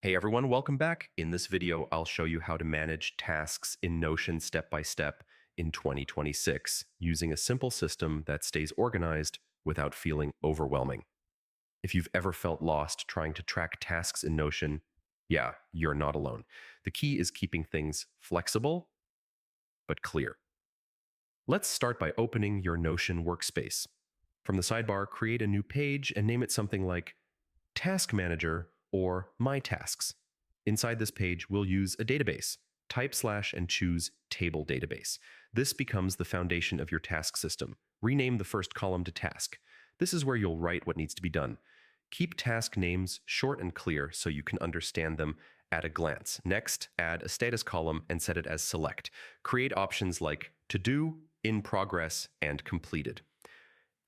Hey everyone, welcome back. In this video, I'll show you how to manage tasks in Notion step by step in 2026 using a simple system that stays organized without feeling overwhelming. If you've ever felt lost trying to track tasks in Notion, yeah, you're not alone. The key is keeping things flexible but clear. Let's start by opening your Notion workspace. From the sidebar, create a new page and name it something like Task Manager or My Tasks. Inside this page, we'll use a database. Type / and choose Table Database. This becomes the foundation of your task system. Rename the first column to Task. This is where you'll write what needs to be done. Keep task names short and clear so you can understand them at a glance. Next, add a status column and set it as Select. Create options like To Do, In Progress, and Completed.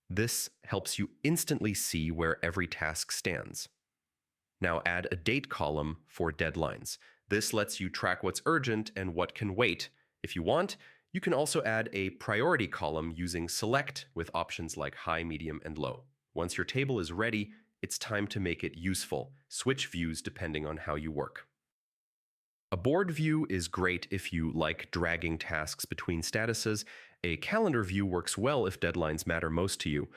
This helps you instantly see where every task stands. Now add a date column for deadlines. This lets you track what's urgent and what can wait. If you want, you can also add a priority column using Select with options like High, Medium, and Low. Once your table is ready, it's time to make it useful. Switch views depending on how you work. A board view is great if you like dragging tasks between statuses. A calendar view works well if deadlines matter most to you.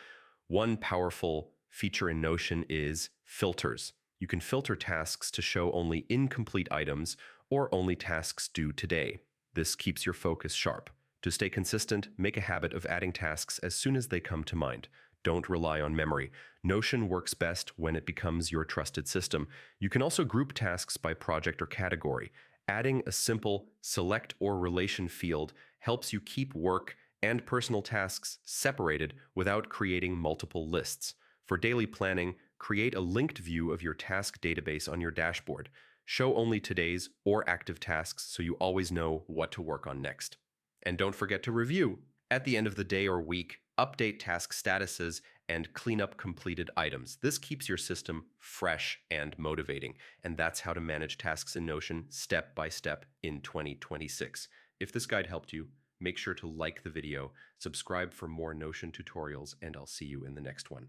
One powerful feature in Notion is filters. You can filter tasks to show only incomplete items or only tasks due today. This keeps your focus sharp. To stay consistent, make a habit of adding tasks as soon as they come to mind. Don't rely on memory. Notion works best when it becomes your trusted system. You can also group tasks by project or category. Adding a simple select or relation field helps you keep work and personal tasks separated without creating multiple lists. For daily planning, create a linked view of your task database on your dashboard. Show only today's or active tasks so you always know what to work on next. And don't forget to review. At the end of the day or week, update task statuses and clean up completed items. This keeps your system fresh and motivating. And that's how to manage tasks in Notion step by step in 2026. If this guide helped you, make sure to like the video, subscribe for more Notion tutorials, and I'll see you in the next one.